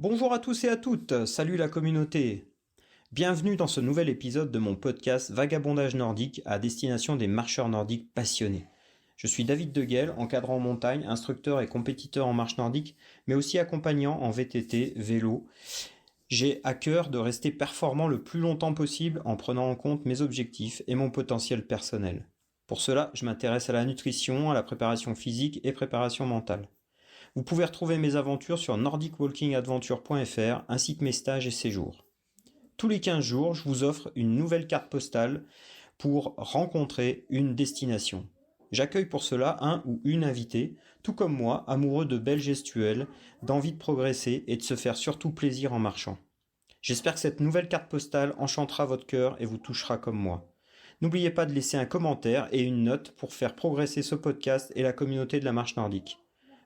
Bonjour à tous et à toutes, salut la communauté. Bienvenue dans ce nouvel épisode de mon podcast Vagabondage nordique à destination des marcheurs nordiques passionnés. Je suis David Deguel, encadrant en montagne, instructeur et compétiteur en marche nordique, mais aussi accompagnant en VTT, vélo. J'ai à cœur de rester performant le plus longtemps possible en prenant en compte mes objectifs et mon potentiel personnel. Pour cela, je m'intéresse à la nutrition, à la préparation physique et préparation mentale. Vous pouvez retrouver mes aventures sur nordicwalkingadventure.fr ainsi que mes stages et séjours. Tous les 15 jours, je vous offre une nouvelle carte postale pour rencontrer une destination. J'accueille pour cela un ou une invitée, tout comme moi, amoureux de belles gestuelles, d'envie de progresser et de se faire surtout plaisir en marchant. J'espère que cette nouvelle carte postale enchantera votre cœur et vous touchera comme moi. N'oubliez pas de laisser un commentaire et une note pour faire progresser ce podcast et la communauté de la marche nordique.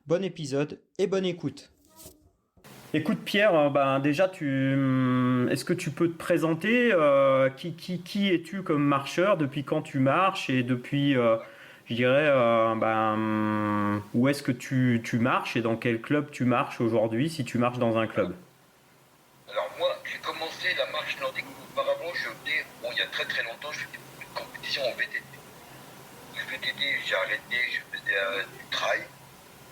Bon épisode et bonne écoute. Écoute Pierre, déjà est-ce que tu peux te présenter qui es-tu comme marcheur, depuis quand tu marches et depuis, je dirais, où est-ce que tu marches et dans quel club tu marches aujourd'hui si tu marches dans un club? Alors moi, j'ai commencé la marche nordique. Auparavant, je venais, il y a très très longtemps, je faisais beaucoup de compétitions en VTT. Le VTT, j'ai arrêté, je faisais du trail.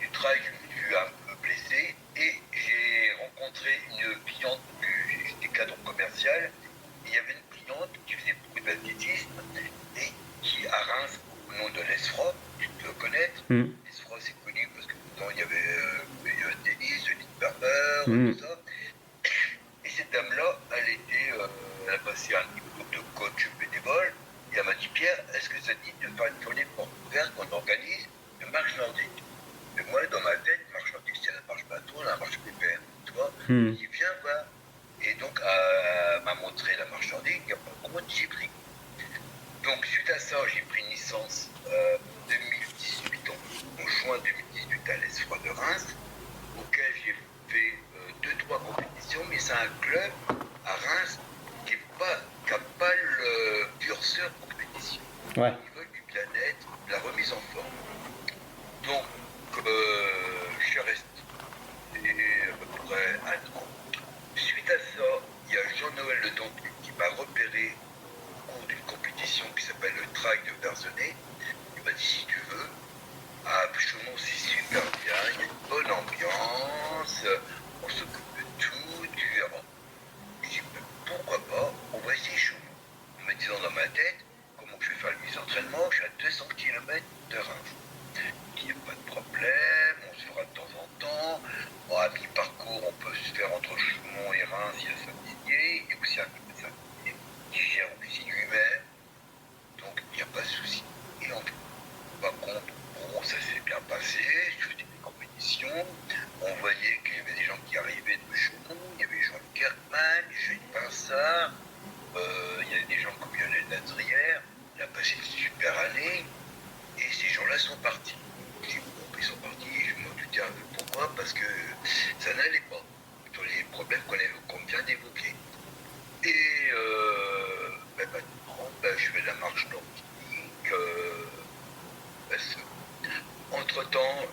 Du trail, je me suis un peu blessé et j'ai rencontré une cliente, j'étais cadre commercial. Et il y avait une cliente qui faisait beaucoup d'athlétisme et qui, à Reims, au nom de l'ESFRA, tu peux connaître. L'ESFRA, c'est connu parce que dedans, il y avait le tennis, le Limburger, tout ça. Et cette dame-là, elle a passé un diplôme de coach bénévole. Et elle m'a dit, Pierre, est-ce que ça te dit de faire une tournée porte ouverte qu'on organise de marche nordique? Mais moi, dans ma tête, marche nordique, c'est la marche bateau, la marche pépère. Tu vois? Je dis, viens, va. Et donc, elle m'a montré la marche nordique, et par contre, j'ai pris. Donc, suite à ça, j'ai pris une licence en 2018, en juin 2018 à l'ESFRA de Reims, auquel j'ai fait 2-3 compétitions, mais c'est un club à Reims qui n'a pas le curseur compétition. Ouais. Ils veulent du bien-être, de la remise en forme. Donc, je suis resté à peu près un an. Suite à ça, il y a Jean-Noël Le Dentu qui m'a repéré au cours d'une compétition qui s'appelle le Trail de Verzenay. Il m'a dit, si tu veux, à Chaumont, c'est super bien, il y a une bonne ambiance, on s'occupe de tout, tu verras. Je dis, pourquoi pas, on va essayer Chaumont. En me disant dans ma tête, comment je vais faire le mise entraînement, je suis à 200 km de Reims. Il n'y a pas de problème, on se fera de temps en temps. Bon, à mi-parcours, on peut se faire entre Chaumont et Reims, il y a Saint-Didier, et aussi un peu Saint-Didier qui gère aussi lui-même. Donc, il n'y a pas de souci. Et par contre, bon, ça s'est bien passé, je faisais des compétitions, on voyait qu'il y avait des gens qui arrivaient de Chaumont, il y avait Jean Kerkman, Jean Pinsard, il y avait des gens comme Lionel Ladrière, il a passé une super année, et ces gens-là sont partis. Je dis, bon, ils sont partis, je me doutais un peu pourquoi, parce que ça n'allait pas, sur les problèmes qu'on vient d'évoquer. Et maintenant, je fais la marche nordique. Entre-temps,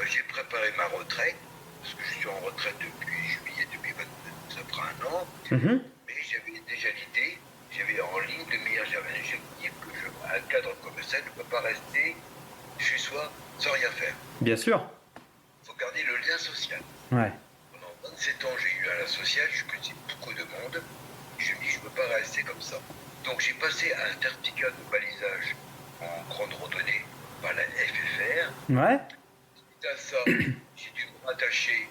j'ai préparé ma retraite, parce que je suis en retraite depuis juillet 2022, ça fera un an. Mais j'avais déjà l'idée, j'avais en ligne de mire, j'avais un objectif que un cadre comme ça ne peut pas rester chez soi sans rien faire. Bien sûr. Il faut garder le lien social. Ouais. Pendant 27 ans, j'ai eu un lien social, je connaissais beaucoup de monde. Je me dis, je ne peux pas rester comme ça. Donc j'ai passé un certificat de balisage en grande randonnée par la FFR. Ouais. Suite à ça, j'ai dû me rattacher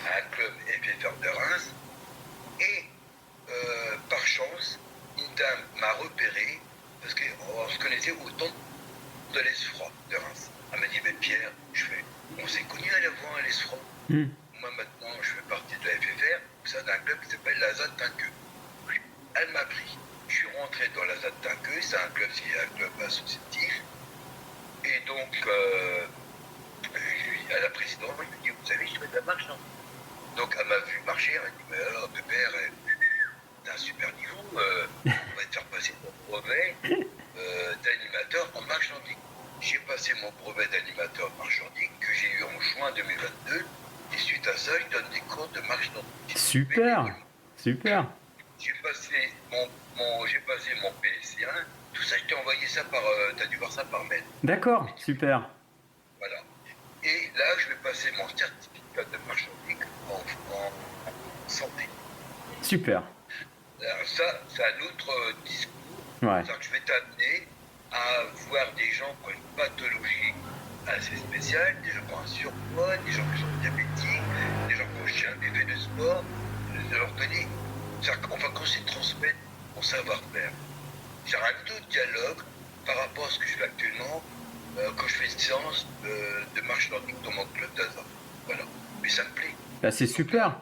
à un club FFR de Reims. Et par chance, une dame m'a repéré parce qu'on se connaissait au temps de l'ESFRA de Reims. Elle m'a dit, mais Pierre, on s'est connus à l'avant à l'ESFRA. Moi maintenant, je fais partie de la FFR, c'est d'un club qui s'appelle la ZAD Tinqueux. Elle m'a pris. Je suis rentré dans la ZAD Tinqueux, c'est un club associatif. Et donc, à la présidente, je lui ai dit, vous savez, je fais de la marche, non? Donc, elle m'a vu marcher, elle m'a dit, mais alors, Pépère, t'as un super niveau, on va te faire passer ton brevet d'animateur en marche nordique. J'ai passé mon brevet d'animateur en marche nordique que j'ai eu en juin 2022. Et suite à ça, je donne des cours de marche nordique. Super, super. J'ai passé j'ai passé mon PSC1. Tout ça, je t'ai envoyé ça par. T'as dû voir ça par mail. D'accord, super, Voilà. Et là, je vais passer mon certificat de marche nordique en santé. super. Alors ça, c'est un autre discours. Ouais, C'est-à-dire que je vais t'amener à voir des gens qui ont une pathologie assez spéciale, des gens qui ont un surpoids, des gens qui sont diabétiques, des gens qui ont jamais fait de sport, de leur donner. C'est-à-dire qu'on va commencer à transmettre mon savoir-faire. J'ai un autre dialogue par rapport à ce que je fais actuellement quand je fais une séance de marche nordique dans mon club d'Azar. Voilà. Mais ça me plaît. bah, c'est super.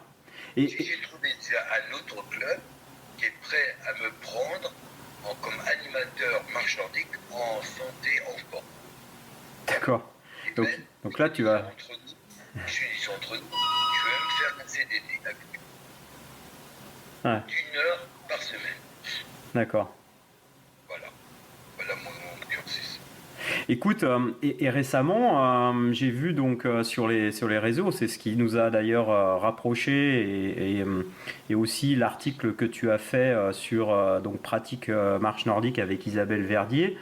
Et, J'ai trouvé un autre club qui est prêt à me prendre comme animateur marche nordique en santé en sport. d'accord. Et Donc, même, donc là, tu vas. entre nous, ils sont entre nous, je vais même faire un CDD avec eux, Ouais, d'une heure par semaine. d'accord. Voilà. Voilà mon cursus. Écoute, et récemment, j'ai vu donc sur les réseaux, c'est ce qui nous a d'ailleurs rapprochés et aussi l'article que tu as fait sur donc pratique marche nordique avec Isabelle Verdier.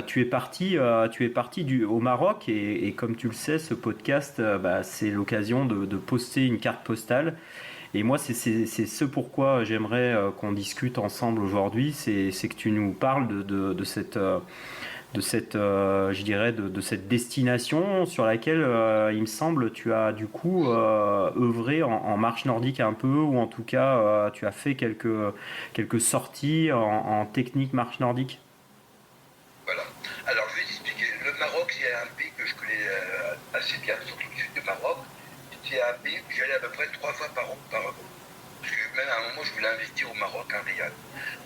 Tu es parti au Maroc et comme tu le sais, ce podcast, bah, c'est l'occasion de poster une carte postale. Et moi, c'est ce pourquoi j'aimerais qu'on discute ensemble aujourd'hui, c'est que tu nous parles de cette, je dirais, de cette destination sur laquelle, il me semble, tu as du coup œuvré en marche nordique un peu, ou en tout cas, tu as fait quelques sorties en technique marche nordique. Voilà. Alors, je vais t'expliquer. Le Maroc, c'est un pays que je connais assez bien, surtout le sud du Maroc. C'est un pays où j'allais à peu près 3 fois par an auparavant. Parce que même à un moment, je voulais investir au Maroc, un Riyad.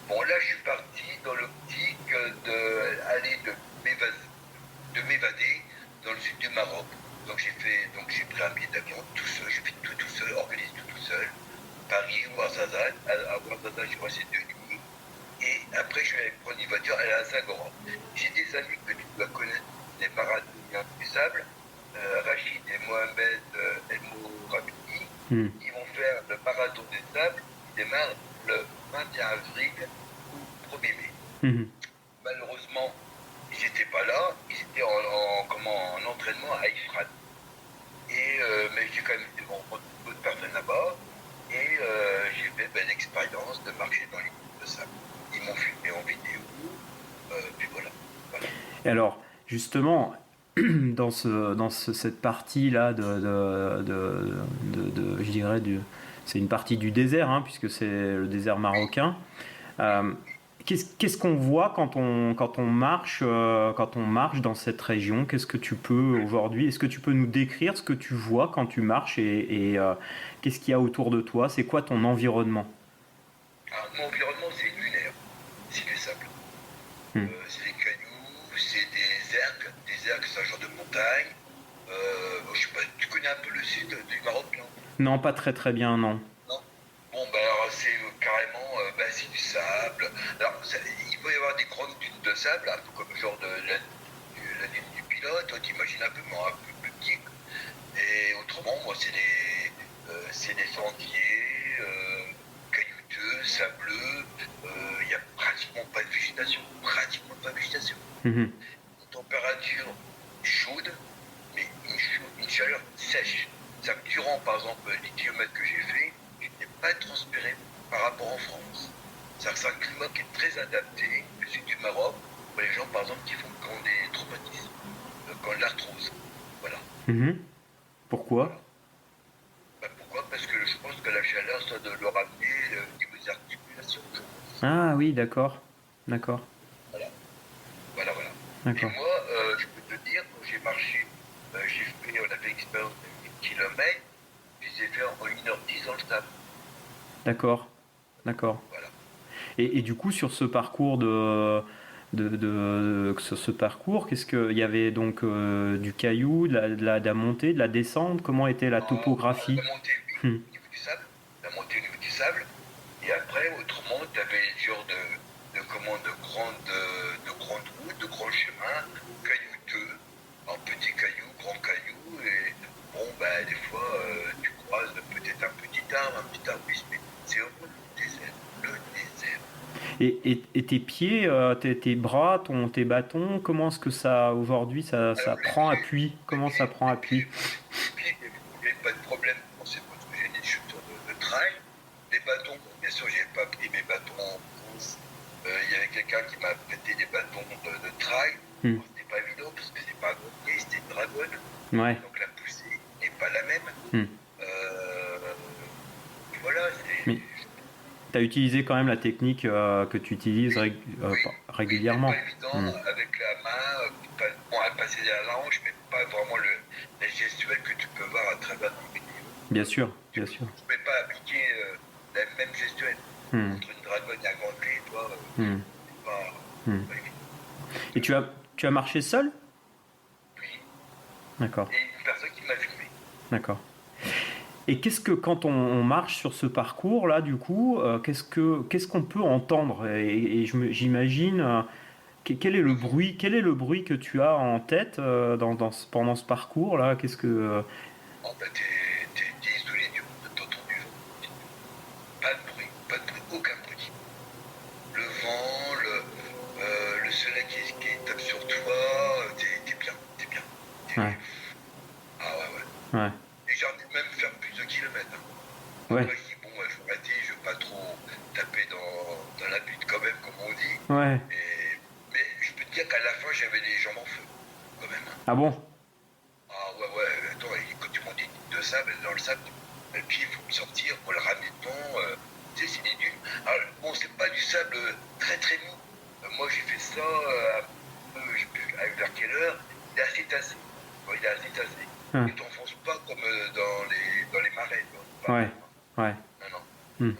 Bon, là, je suis parti dans l'optique de m'évader dans le sud du Maroc. Donc j'ai pris un billet d'avion tout seul, j'ai fait tout seul, organisé tout seul. Paris, Ouarzazate. À Ouarzazate, je crois que c'est 2 nuits. Et après, je suis allé prendre une voiture, aller à Zagora. J'ai des amis que tu dois connaître, des marathoniens du sable, Rachid et Mohamed El Mourabiti. Hmm. Ils vont faire le marathon des sables, qui démarre le 21 avril ou 1er mai. Mhm. Malheureusement, ils n'étaient pas là, ils étaient en entraînement à Ifrane. Mais j'ai quand même été rencontrer d'autres personnes là-bas et j'ai fait l'expérience de marcher dans les groupes de sable. Ils m'ont filmé en vidéo, puis voilà. Voilà. Et alors, justement, cette partie-là je dirais, c'est une partie du désert, hein, puisque c'est le désert marocain. Euh, qu'est-ce qu'on voit quand on marche dans cette région? Qu'est-ce que tu peux aujourd'hui? Est-ce que tu peux nous décrire ce que tu vois quand tu marches et qu'est-ce qu'il y a autour de toi? C'est quoi ton environnement? Alors, mon environnement, c'est lunaire, c'est du sable. Hmm. C'est des cailloux, c'est des ergs, c'est un genre de montagne. Je sais pas, tu connais un peu le sud du Maroc, non? Non, pas très très bien, non. Non. Bon, alors c'est carrément, c'est du sable. Alors, il peut y avoir des grandes dunes de sable, un peu comme le genre de la dune du pilote. Toi, t'imagines un peu, mais un peu plus petit. Et autrement, moi, c'est des sentiers caillouteux, sableux. Il n'y a pratiquement pas de végétation. Pratiquement pas de végétation. Mhm. Une température chaude, mais une chaleur sèche. Ça, durant, par exemple, les kilomètres que j'ai fait, je n'ai pas transpiré par rapport en France. C'est un climat qui est très adapté, le sud du Maroc, pour les gens, par exemple, qui ont des traumatismes, qui ont de l'arthrose. Voilà. Mhm. Pourquoi? Voilà. Pourquoi? Parce que je pense que la chaleur, ça doit leur amener au niveau des articulations. Ah oui, d'accord. D'accord. Voilà. Voilà, voilà. Et D'accord. moi, je peux te dire, quand j'ai marché, on a fait l'expérience de 1000 km, je les ai fait en 1h10 dans le sable. D'accord. D'accord. Voilà. Et du coup, sur ce parcours sur ce parcours, qu'est-ce que il y avait donc du caillou, de la montée, de la descente? Comment était la topographie? La montée, oui, Hmm. au niveau du sable. La montée au niveau du sable. Et après, autrement, tu avais des genres de grandes routes, de grands chemins, caillouteux, en petits cailloux, grands cailloux. Et bon, des fois, croise peut-être un petit arbre, oui, mais c'est au bout du désert, le désert. Et tes pieds, tes bras, tes bâtons, comment est-ce que ça aujourd'hui ça Alors prend appui? Comment ça prend appui? les pieds, il n'y avait pas de problème. Bon, c'est parce que j'ai des chaussures de trail. Les bâtons, bon, bien sûr, j'ai pas pris mes bâtons en bronze. Il y avait quelqu'un qui m'a prêté des bâtons de trail. Hmm. Bon, c'était pas évident parce que c'est pas un gros, c'était une dragonne. Ouais. Donc la poussée n'est pas la même. Hmm. Voilà, c'est. Mais tu as utilisé quand même la technique que tu utilises régulièrement. Oui, c'est pas évident avec la main, bon, à passer derrière la hanche, mais pas vraiment la gestuelle que tu peux voir à travers des vidéos. Bien sûr, bien sûr. Tu ne peux pas appliquer la même gestuelle entre une dragonne et un gantelet, toi, c'est pas évident. Et tu as marché seul? Oui. D'accord. Et une personne qui m'a filmé. D'accord. Et qu'est-ce que quand on marche sur ce parcours là, du coup, qu'est-ce qu'on peut entendre? Et j'imagine quel est le bruit que tu as en tête pendant ce parcours là? Qu'est-ce que En fait, t'es isolé du monde, t'entends du vent. Pas de bruit, aucun bruit. Le vent, le soleil qui tape sur toi, t'es bien. Ouais. Ah ouais. Ouais. Et j'ai envie de même faire plus de kilomètres. Ouais. Après, je dis, bon, je vais arrêter, je veux pas trop taper dans la butte quand même, comme on dit. Ouais. Mais je peux te dire qu'à la fin, j'avais les jambes en feu, quand même. Ah bon? Ah ouais, attends, quand tu montes des nids de sable, dans le sable, le pied, il faut le sortir pour le ramener devant. Tu sais, c'est des dunes. Alors, bon, c'est pas du sable très très mou. Moi, j'ai fait ça, je sais plus vers quelle heure, il est assez tassé. Il est assez tassé. Ouais. Tu t'enfonces pas comme dans les marais. Pas Ouais. Ouais. Non.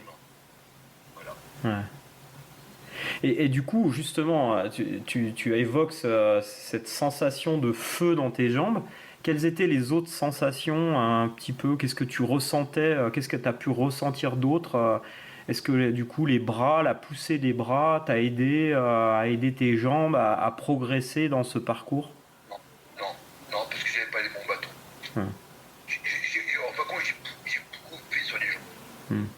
Voilà. Ouais. Et du coup, justement, tu évoques cette sensation de feu dans tes jambes. Quelles étaient les autres sensations un petit peu? Qu'est-ce que tu ressentais? Qu'est-ce que tu as pu ressentir d'autre? Est-ce que du coup les bras, la poussée des bras t'a aidé à aider tes jambes à progresser dans ce parcours? Non, parce que j'avais pas les bons bâtons. Hum. En fin de compte, j'ai beaucoup fait sur les jambes. Hum.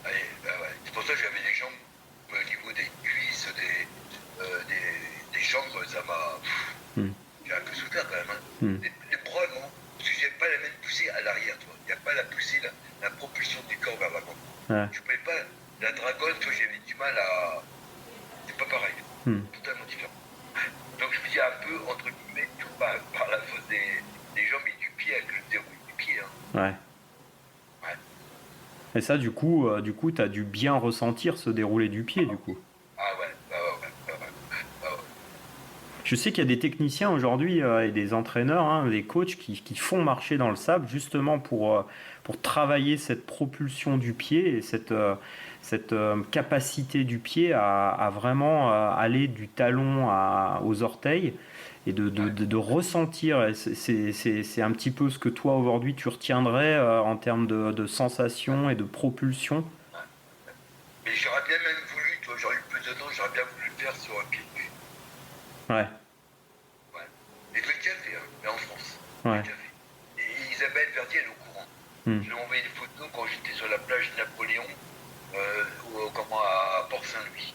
Allez, bah ouais. C'est pour ça que j'avais les jambes au niveau des cuisses, des jambes, ça m'a. J'ai un peu souffert quand même. Les bras, non. Parce que j'avais pas la même poussée à l'arrière, toi. Il n'y a pas la poussée, la propulsion du corps vers l'avant. Ouais. Je pouvais pas. La dragonne, toi, j'avais du mal à. C'est pas pareil. Totalement différent. Donc je me dis un peu, entre guillemets, tout par la faute des jambes et du pied, avec le déroulé du pied. Ouais. Ouais. Et ça, du coup, tu as dû bien ressentir ce déroulé du pied, du coup. Ah ouais. Je sais qu'il y a des techniciens aujourd'hui et des entraîneurs, des coachs qui font marcher dans le sable justement pour travailler cette propulsion du pied et cette capacité du pied à vraiment aller du talon aux orteils et de ressentir. C'est un petit peu ce que toi aujourd'hui tu retiendrais en termes de sensations et de propulsion. Mais j'aurais bien même voulu, toi, j'aurais eu plus de temps, j'aurais bien voulu le faire sur un pied nu. Ouais. Et je l'ai déjà fait, mais en France. Ouais. Et Isabelle Verdier, elle est au courant. Je lui ai envoyé des photos quand j'étais sur la plage de Napoléon, à Port-Saint-Louis.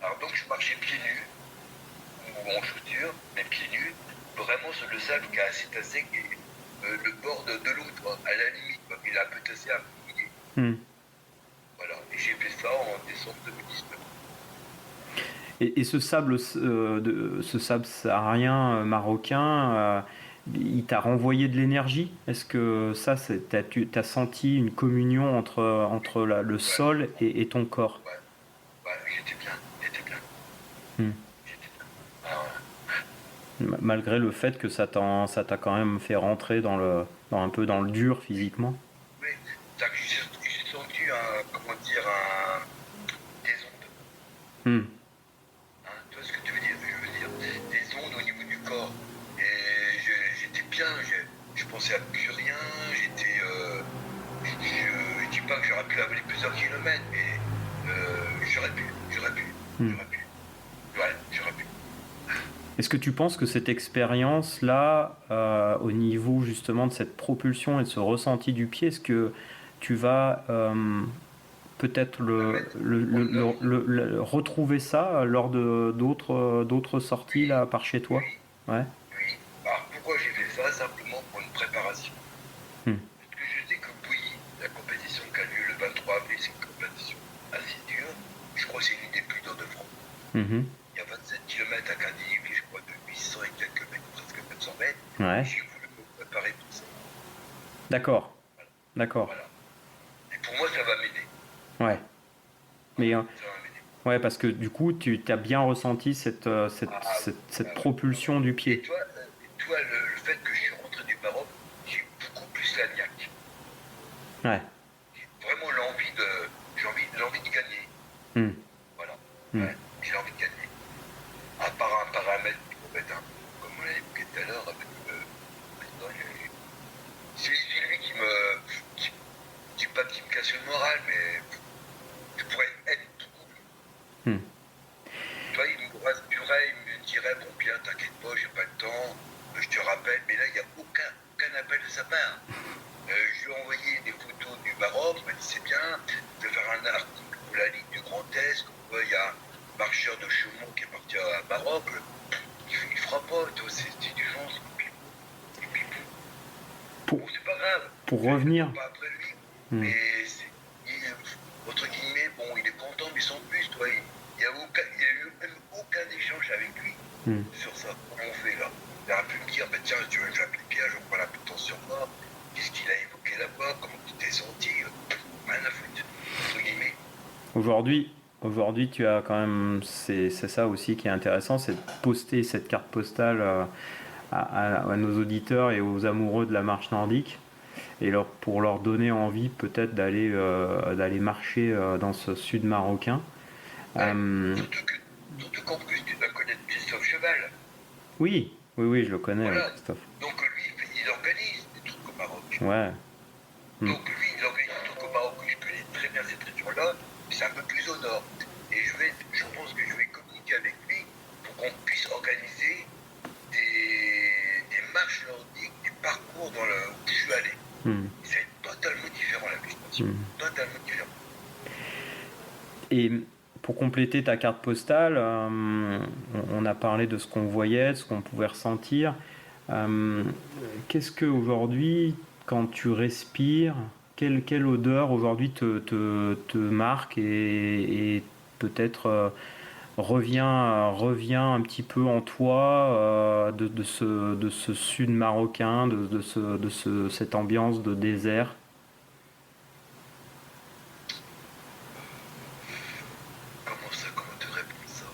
Alors donc je marchais pieds nus, ou en chaussures, mais pieds nus, vraiment sur le sable qui est assez tassé, le bord de l'eau, à la limite, il est un peu tassé, un peu mouillé. Voilà, et j'ai fait ça en décembre 2019. Et ce sable saharien marocain, il t'a renvoyé de l'énergie? Est-ce que ça, tu as senti une communion entre le sol et ton corps? Ouais, j'étais bien. Ah ouais. Malgré le fait que ça t'a quand même fait rentrer un peu dans le dur physiquement? Oui, c'est-à-dire que j'ai senti des ondes. Tu vois ce que tu veux dire? Je veux dire, des ondes au niveau du corps. Et j'étais bien, je pensais à plus rien, je dis pas que j'aurais pu aller plusieurs kilomètres, mais j'aurais pu. Ouais, j'aurais pu. Est-ce que tu penses que cette expérience-là, au niveau justement de cette propulsion et de ce ressenti du pied, est-ce que tu vas peut-être retrouver ça lors de d'autres sorties Oui, là par chez toi? oui, Ouais. oui. Alors pourquoi j'ai fait ça? Simplement pour une préparation. Hmm. Parce que je sais que Bouilly, la compétition qui a lieu le 23 avril, c'est une compétition assez dure. Je crois que c'est l'une des plus dures de France. Mhm. Il y a 27 km à Quindigny, je crois de 800 et quelques mètres, presque 900 mètres. Ouais. J'ai voulu me préparer pour ça. D'accord. Voilà. D'accord. Voilà. Et pour moi, ça va m'aider. Ouais. Mais Voilà, ça va m'aider. ouais, parce que du coup, tu as bien ressenti Ah oui, cette ah ouais. propulsion du Et pied. toi le fait que je suis rentré du Maroc, j'ai beaucoup plus la niaque. Ouais. J'ai vraiment l'envie de gagner. Hmm. Voilà. Hmm. Ouais, j'ai envie de gagner. À part un paramètre qui peut être comme on l'a évoqué tout à l'heure avec le président, c'est lui pas qui me casse le moral, mais je pourrais être beaucoup mieux. Hmm. Toi, il me rassurait, il me dirait, bon bien, t'inquiète pas, j'ai pas le temps, je te rappelle, mais là, il n'y a aucun appel de sa part. Je lui ai envoyé des photos du Maroc, il m'a dit c'est bien, je vais faire un article pour la Ligue du Grand Est, il y a un marcheur de Chaumont qui est parti à Maroc, il fera pas, c'est du genre, et puis Pour, bon, c'est pas grave, pour je ne revenir. cours pas après lui, Hmm. mais entre guillemets, bon, il est content, mais sans plus, toi, il y a eu même aucun échange avec lui Hmm. sur ça, comment on fait là. Il aurait pu me dire, bah, tiens, tu veux que j'applique, je prends la potence sur moi, qu'est-ce qu'il a évoqué là-bas, comment tu t'es senti, rien à foutre, entre guillemets. Aujourd'hui, tu as quand même, c'est ça aussi qui est intéressant, c'est de poster cette carte postale à nos auditeurs et aux amoureux de la marche nordique, et pour leur donner envie peut-être d'aller marcher dans ce sud marocain. Ouais. Euh, Surtout qu'en plus, tu dois connaître Christophe Cheval. oui, oui, oui, je le connais, Voilà. Christophe. Donc lui, il organise des trucs au Maroc. Ouais. Hmm. Donc lui, il organise des trucs au Maroc. Je connais très bien cette région-là, mais c'est un peu plus au nord. Et je pense que je vais communiquer avec lui pour qu'on puisse organiser des marches nordiques, des parcours où je suis allé. Hmm. C'est totalement différent la musculation. Hmm. Totalement différent. Et pour compléter ta carte postale, on a parlé de ce qu'on voyait, de ce qu'on pouvait ressentir. Qu'est-ce que aujourd'hui, quand tu respires, quelle odeur aujourd'hui te marque et peut-être revient un petit peu en toi de ce sud marocain, cette ambiance de désert? Comment te répondre ça?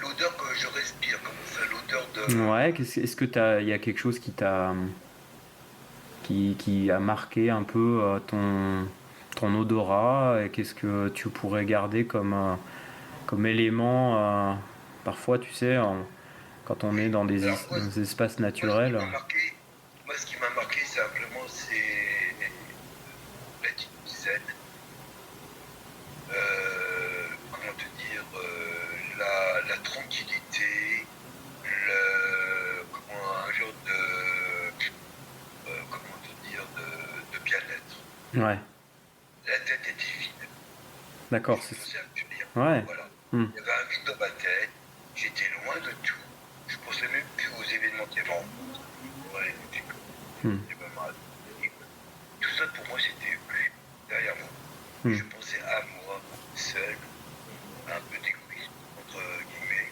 L'odeur que je respire, comment ça, l'odeur Ouais, est-ce que il y a quelque chose qui a marqué un peu ton odorat et qu'est-ce que tu pourrais garder comme élément parfois tu sais quand on est Oui. dans Alors dans des espaces moi, ce qui naturels. m'a marqué, simplement, c'est la zen. Comment te dire, la tranquillité, un genre comment te dire, de bien-être. Ouais, La tête était vide. d'accord. Je pensais à plus rien. Ouais. Voilà. Hmm. Il y avait un vide dans ma tête. J'étais loin de tout. Je pensais même plus aux événements qui avaient en cours. Ouais, Hmm. j'ai pas mal. Tout ça pour moi c'était derrière moi. Hmm. Je pensais à moi, seul, un peu d'égoïsme, entre guillemets.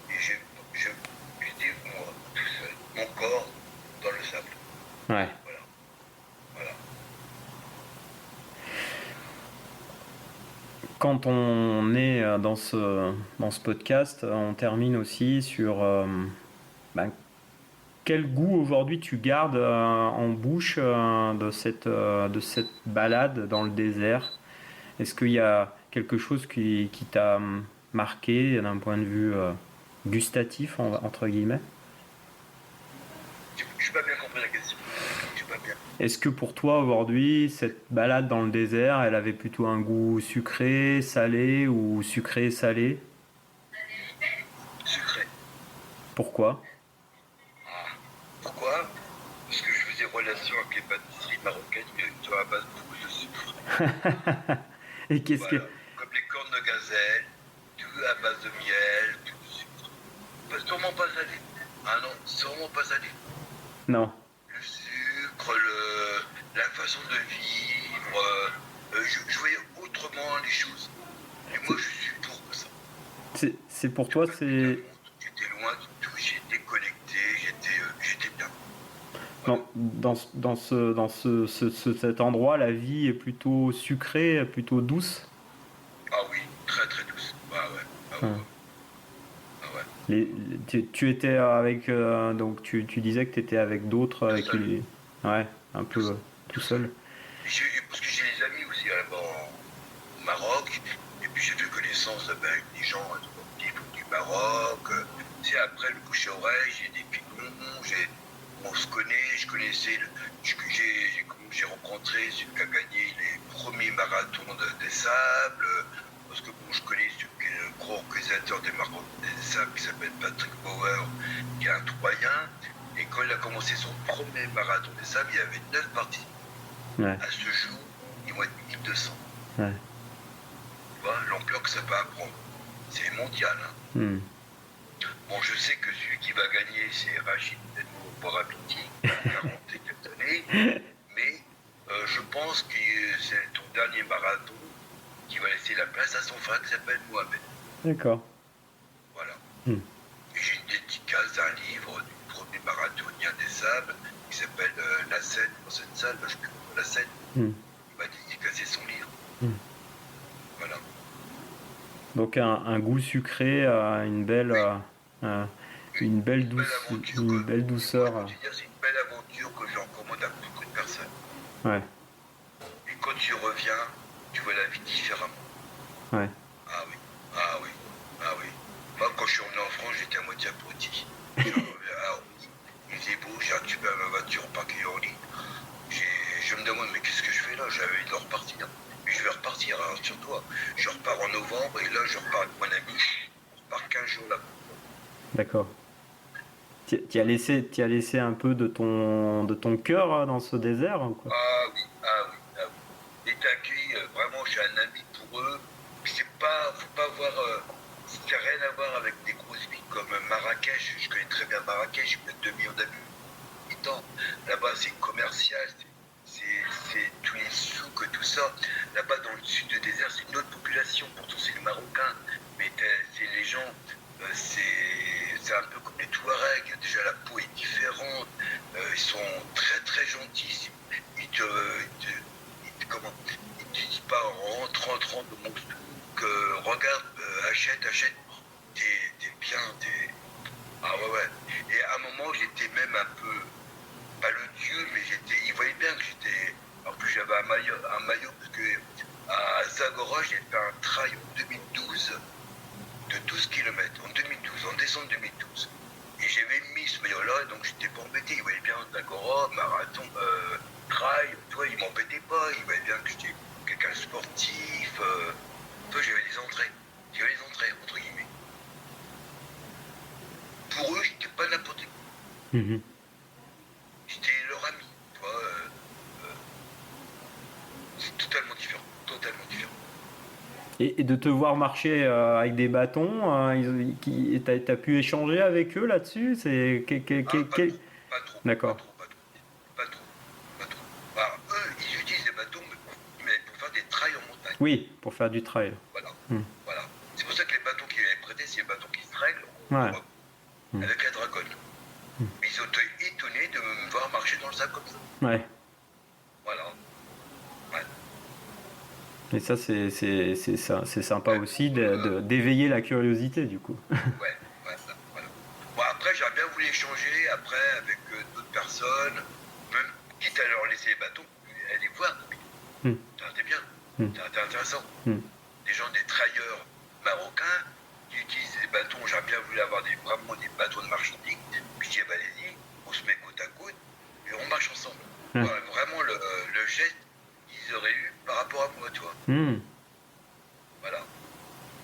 Et j'étais moi, tout seul. Mon corps dans le sable. Ouais. Voilà. Voilà. Quand on est dans ce podcast, on termine aussi sur ben, quel goût aujourd'hui tu gardes en bouche de cette balade dans le désert? Est-ce qu'il y a quelque chose qui t'a marqué d'un point de vue gustatif, entre guillemets? Je n'ai pas bien compris la question. Je suis pas bien. Est-ce que pour toi aujourd'hui, cette balade dans le désert, elle avait plutôt un goût sucré, salé ou sucré, salé? Sucré. Pourquoi? Ah. Pourquoi? Parce que je faisais relation avec les pâtisseries marocaines sur la base de sucre. Et qu'est-ce que... Voilà. Comme les cornes de gazelle, tout à base de miel, tout de sucre. Sûrement pas salé. Ah non, sûrement pas salé. Non. Le sucre, la façon de vivre, je voyais autrement les choses. Et moi, C'est je suis pour ça. c'est pour Il n'y toi, a pas de c'est... montre, j'étais loin de tout, j'étais connecté, j'étais bien. Voilà. Cet endroit, la vie est plutôt sucrée, plutôt douce. Ah oui, très très douce. Ah ouais, ah ouais, Hein. ah ouais. Tu étais avec... donc tu disais que tu étais avec d'autres, Tout avec seul, une... Ouais, un tout, peu tout tout seul. seul. Parce que j'ai des amis aussi là-bas au Maroc, et puis j'ai fait connaissance avec des gens du Maroc. Tu sais, après le bouche à oreille, j'ai des pigments, on se connaît, je connaissais, j'ai rencontré celui qui a gagné les premiers marathons des sables, parce que bon, je connais celui qui est le gros organisateur des marathons des sables, qui s'appelle Patrick Bauer, qui est un Troyen, et quand il a commencé son premier marathon des sables, il y avait 9 participants. Ouais, À ce jour, ils vont être 1200. ouais. Tu vois, l'ampleur que ça peut apprendre. C'est mondial. Hein. Hmm. Bon, je sais que celui qui va gagner, c'est Rachid Borabiti, qui a 40 et quelques années, mais je pense que c'est ton dernier marathon qui va laisser la place à son frère qui s'appelle Mohamed. D'accord. Voilà. Hmm. Et j'ai une dédicace d'un livre du premier marathonien des sables qui s'appelle La Seine, dans cette salle, je sais plus comment, La Seine. Hmm. Il m'a dédicacé son livre. Hmm. Voilà. Donc un goût sucré, Oui. une belle Une belle aventure que, une belle moi je douceur. peux te dire, c'est une belle aventure que j'en recommande à beaucoup de personnes. Ouais, Et quand tu reviens, tu vois la vie différemment. ouais. Ah oui, ah oui, ah oui. Moi, quand je suis revenu en France, j'étais à moitié abruti. Il faisait beau, j'ai récupéré ma voiture parquée en ligne. Je me demande, mais qu'est-ce que je fais là? J'avais envie de repartir. Mais je vais repartir, hein, sur toi. Je repars en novembre et là, je repars avec mon ami. On repart 15 jours là. D'accord. T'y as laissé un peu de ton cœur dans ce désert, ou quoi? Ah oui, ah oui, ah oui. Et accueilli, vraiment, j'ai un ami pour eux. Puis c'est pas, faut pas voir, ça n'a rien à voir avec des grosses villes comme Marrakech. Je connais très bien Marrakech, j'ai plus de 2 millions d'habitants. Là-bas, c'est commercial, c'est tous les souks, tout ça. Là-bas, dans le sud du désert, c'est une autre population. Pourtant, c'est les Marocains. Mais c'est les gens, c'est un peu comme les Touaregs. Déjà, la peau est différente. Ils sont très très gentils. Comment, ils te disent pas rentre dans mon souk, regarde, achète. T'es bien, Ah ouais, ouais. Et à un moment, j'étais même un peu, pas le dieu, mais ils voyaient bien que j'étais. En plus, j'avais un maillot parce que à Zagora, j'ai fait un trail en 2012 de 12 km. En 2012, en décembre 2012. Et j'avais mis ce maillot-là, donc j'étais pas embêté. Ils voyaient bien Zagora, marathon, trail, toi, ils m'embêtaient pas. Ils voyaient bien que j'étais quelqu'un de sportif. Toi, j'avais des entrées. J'avais des entrées, entre guillemets. Pour eux, j'étais pas n'importe qui. Mhm. J'étais leur ami. Tu vois, c'est totalement différent. Totalement différent. Et de te voir marcher avec des bâtons, t'as pu échanger avec eux là-dessus? Ah, pas trop, pas trop, pas D'accord. trop, pas trop, pas trop, pas trop. Bah, eux, ils utilisent des bateaux mais pour faire des trails en montagne. Oui, pour faire du trail. Voilà, Hmm. voilà. C'est pour ça que les bateaux qu'ils avaient prêtés, c'est les bateaux qui se règlent en Ouais. Europe, Hmm. avec la dragonne. Mais ils ont été étonnés de me voir marcher dans le sable comme ça. Ouais. Voilà. Ouais. Et ça, c'est sympa Ouais. aussi d'éveiller la curiosité, du coup. Ouais, ouais, voilà. Bon, après, j'aurais bien voulu échanger après avec d'autres personnes, même quitte à leur laisser les bateaux, aller voir. Hmm. C'était bien, Hmm. c'était intéressant. Hmm. Des gens, des trailleurs marocains qui utilisent des bâtons. J'aurais bien voulu avoir vraiment des bateaux de marchandises. Puis je dis, bah, allez-y, on se met côte à côte et on marche ensemble. Ouais. Voilà, vraiment le geste qu'ils auraient eu par rapport à moi, toi. Hmm. Voilà.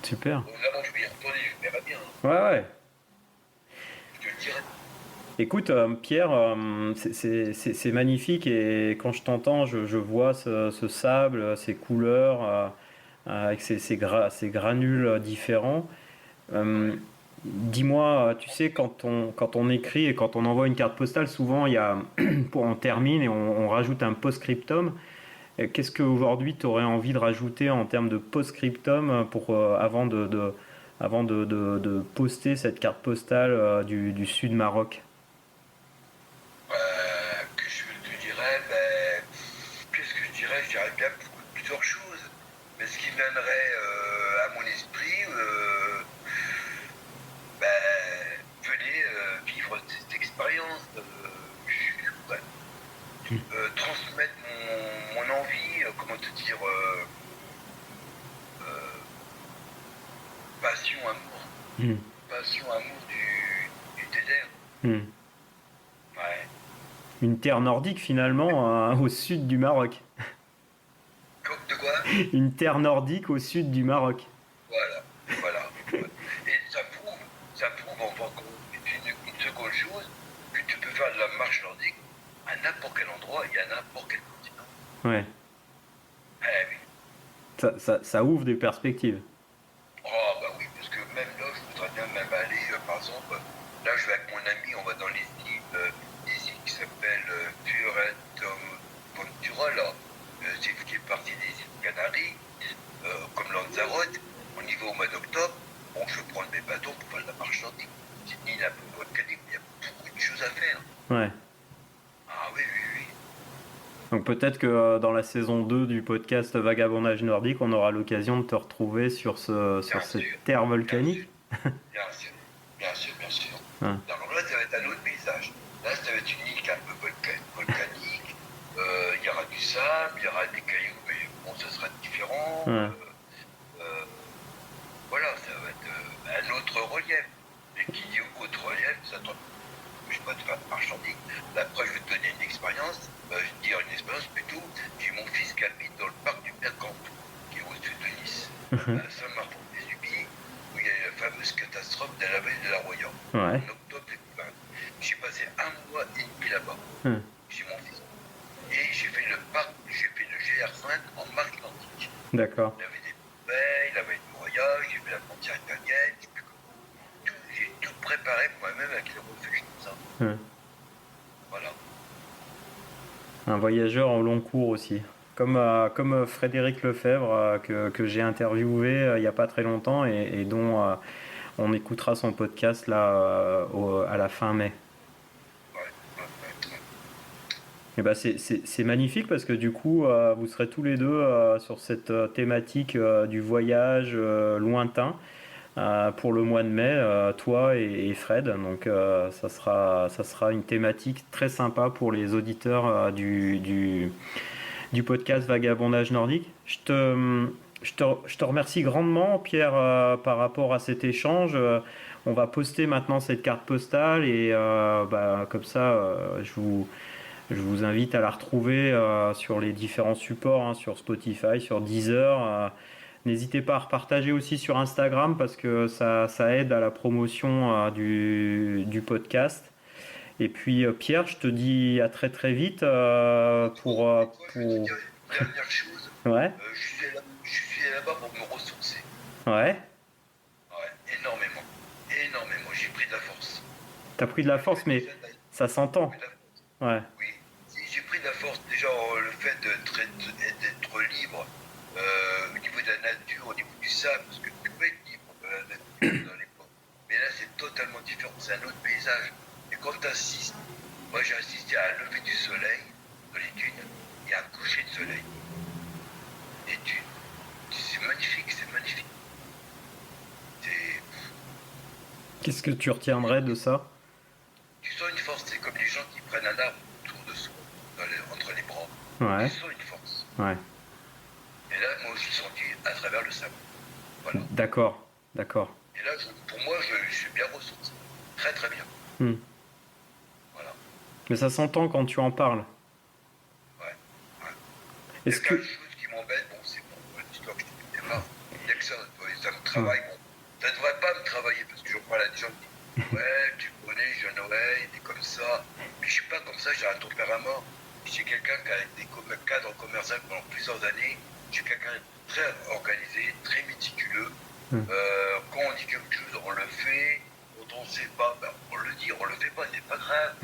Super. Bon, là, bon, je vais y retourner, je verrai bien. Hein. Ouais, ouais. Parce que Écoute, Pierre, c'est magnifique et quand je t'entends, je vois ce sable, ces couleurs, avec ces granules différents. Euh, Ouais. Dis-moi, tu sais, quand on écrit et quand on envoie une carte postale, souvent il y a, on termine et on rajoute un post-scriptum. Qu'est-ce qu'aujourd'hui tu aurais envie de rajouter en termes de post-scriptum avant de poster cette carte postale du sud Maroc? Que je te dirais, ben, qu'est-ce que je dirais? Je dirais bien plusieurs choses. Mais ce qui viendrait à mon esprit, ben, venez vivre cette expérience. Ouais. Transmettre mon envie, comment te dire, euh, passion, amour. Hmm. Passion, amour du désert. Hmm. Ouais. Une terre nordique finalement au sud du Maroc. De quoi? Une terre nordique au sud du Maroc. Voilà, voilà. Voilà. Et ça prouve encore une seconde chose, que tu peux faire de la marche nordique à n'importe quel endroit et à n'importe quel continent. Ouais, Eh oui. ça ouvre des perspectives. Oh bah oui, parce que même là, je voudrais bien même aller, par exemple, là je vais avec mon ami, on va dans les îles qui s'appellent Fuerteventura, là. C'est qui est partie des îles Canaries, comme Lanzarote. On y va au mois d'octobre. Bon, je vais prendre mes bateaux pour faire de la marche nordique. C'est une île un peu volcanique, mais il y a beaucoup de choses à faire. Ouais. Ah oui, oui, oui. Donc peut-être que dans la saison 2 du podcast Vagabondage nordique, on aura l'occasion de te retrouver sur Bien cette sûr, terre bien sûr, volcanique. bien sûr, bien sûr, bien sûr. Hein. Alors là, ça va être un autre paysage. Là, ça va être une île qui est un peu volcanique. Il y aura du sable, il y aura des cailloux, mais bon, ça sera différent. Ouais. Euh, voilà, ça va être un autre relief. Et qui dit autre relief, ça ne t'empêche pas de faire de marche nordique. Là, après, je vais te donner une expérience. Je vais te dire une expérience plutôt. J'ai mon fils qui habite dans le parc du Bergamp, qui est au sud de Nice, à Saint-Martin-des-Ubiers, où il y a eu la fameuse catastrophe de la vallée de la Roya, Ouais. en octobre 2020. J'ai passé un mois et demi là-bas, Hum. chez mon fils. Et j'ai fait le GR5 en marche nordique. D'accord. Il avait des poubelles, il avait une Roya, j'ai fait la frontière italienne, j'ai tout préparé moi-même avec les refuges, tout ça. Hum. Voilà. Un voyageur au long cours aussi. Comme Frédéric Lefebvre que j'ai interviewé il n'y a pas très longtemps et dont on écoutera son podcast là à la fin mai. Ouais, ouais, ouais, ouais. Et ben c'est magnifique parce que du coup vous serez tous les deux sur cette thématique du voyage lointain pour le mois de mai, toi et Fred. Donc ça sera une thématique très sympa pour les auditeurs du podcast Vagabondage nordique. Je te remercie grandement, Pierre, par rapport à cet échange. On va poster maintenant cette carte postale et comme ça, je vous invite à la retrouver sur les différents supports, hein, sur Spotify, sur Deezer. N'hésitez pas à repartager aussi sur Instagram parce que ça aide à la promotion du podcast. Et puis Pierre, je te dis à très très vite Et toi, je vais te dire une dernière chose. Ouais, Je suis allé là-bas pour me ressourcer. ouais. Ouais, énormément. Énormément. J'ai pris de la force. T'as pris de la Le fait force, mais déjà ça j'ai s'entend. pris de la force. Ouais. Oui. J'ai pris de la force. Déjà, le fait d'être libre au niveau de la nature, au niveau du sable, parce que tu peux être libre de la nature dans les ports. Mais là, c'est totalement différent. C'est un autre paysage. Et quand tu assistes, moi j'ai assisté à un lever du soleil dans les dunes et à un coucher de soleil. Les dunes. C'est magnifique, c'est magnifique. C'est- Qu'est-ce que tu retiendrais de ça? Tu sens une force, c'est comme les gens qui prennent un arbre autour de soi, entre les bras. Tu Ouais, sens une force. ouais. Et là, moi, je suis senti à travers le sable. Voilà. D'accord, d'accord. Et là, pour moi, je suis bien ressourcé. Très, très bien. Hmm. Voilà. Mais ça s'entend quand tu en parles. Ouais. Ouais. Il y a Est-ce qu'une que... chose qui m'embête, bon, c'est bon, l'histoire que je te dis pas. Il y a que ça me Hmm. travaille. Bon, ça ne devrait pas me travailler parce que je parle à des gens qui disent ouais, tu connais Jean Noël, il est comme ça, ça. Mais je suis pas comme ça, j'ai un tempérament. Je suis quelqu'un qui a été cadre commercial pendant plusieurs années. Je suis quelqu'un de très organisé, très méticuleux. Quand on dit quelque chose, on le fait. Quand on ne sait pas, ben, on le dit, on le fait pas, c'est pas grave.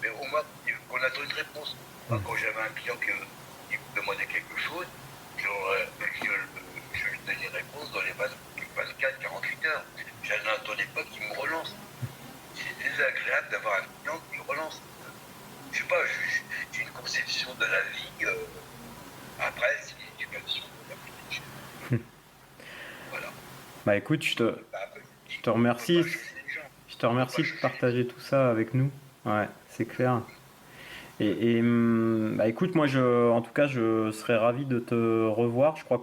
Mais au moins, on attend une réponse. Quand j'avais un client qui me demandait quelque chose, je lui donnais une réponse dans les 24-48 heures. Je n'attendais pas qu'il me relance. C'est désagréable d'avoir un client qui me relance. Je sais pas, j'ai une conception de la vie. Après, c'est l'éducation. Voilà. Bah écoute, je te remercie. Je te remercie de partager tout ça avec nous. Ouais, c'est clair. Bah écoute, moi en tout cas, je serais ravi de te revoir. Je crois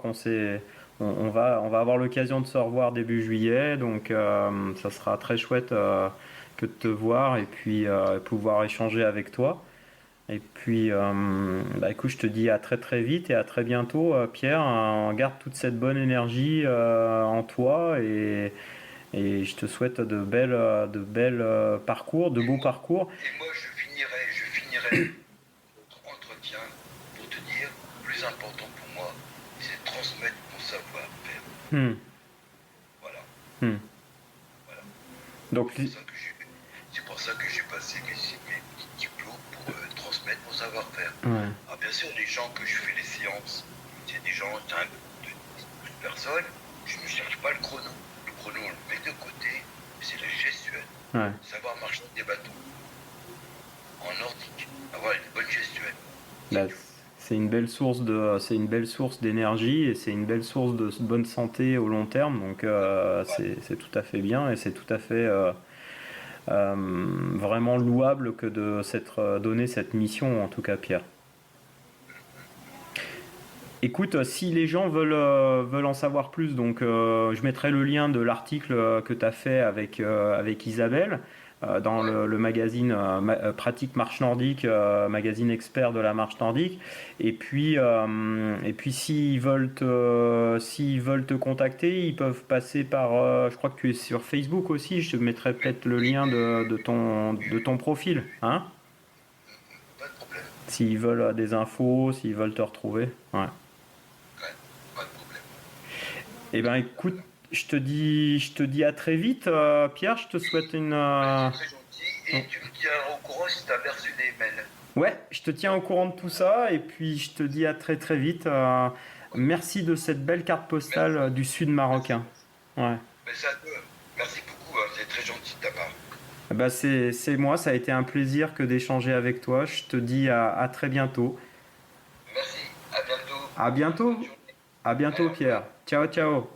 on va avoir l'occasion de se revoir début juillet, donc ça sera très chouette que de te voir et puis pouvoir échanger avec toi. Et puis, bah écoute, je te dis à très très vite et à très bientôt, Pierre. Garde toute cette bonne énergie en toi et je te souhaite de belles parcours, de beaux parcours. Et moi, je finirai notre entretien pour te dire, le plus important pour moi, c'est de transmettre mon savoir-faire. Hmm. Voilà. Hmm. Voilà. Donc, C'est pour ça que j'ai passé mes petits diplômes pour transmettre mon savoir-faire. ouais. Alors, bien sûr, les gens que je fais les séances, c'est des gens de 12 personnes, je ne cherche pas le chrono. Le chrono, on le met de côté, c'est la gestuelle. Ouais. Savoir marcher des bateaux. En nordique, avoir une bonne gestuelle. Bah, c'est une belle source d'énergie et c'est une belle source de bonne santé au long terme. Donc c'est tout à fait bien et c'est tout à fait vraiment louable que de s'être donné cette mission, en tout cas, Pierre. Écoute, si les gens veulent en savoir plus, donc je mettrai le lien de l'article que tu as fait avec Isabelle dans le magazine Pratique Marche Nordique, magazine expert de la marche nordique. Et puis s'ils veulent te contacter, ils peuvent passer par, je crois que tu es sur Facebook aussi, je te mettrai peut-être le lien de ton profil, hein, Pas de problème. s'ils veulent des infos, s'ils veulent te retrouver. Ouais. Ouais, pas de problème. Eh ben écoute, je te dis à très vite, Pierre. Je te souhaite une. C'est très gentil. Et tu me tiens au courant si tu as reçu des mails. Ouais, je te tiens au courant de tout ça et puis je te dis à très très vite. Merci de cette belle carte postale du sud marocain. Ouais. Mais ça, merci beaucoup, hein, c'est très gentil de ta part. Bah c'est moi, ça a été un plaisir que d'échanger avec toi. Je te dis à très bientôt. Merci, à bientôt. À bientôt. Bonne journée. À bientôt, Pierre. Ciao, ciao.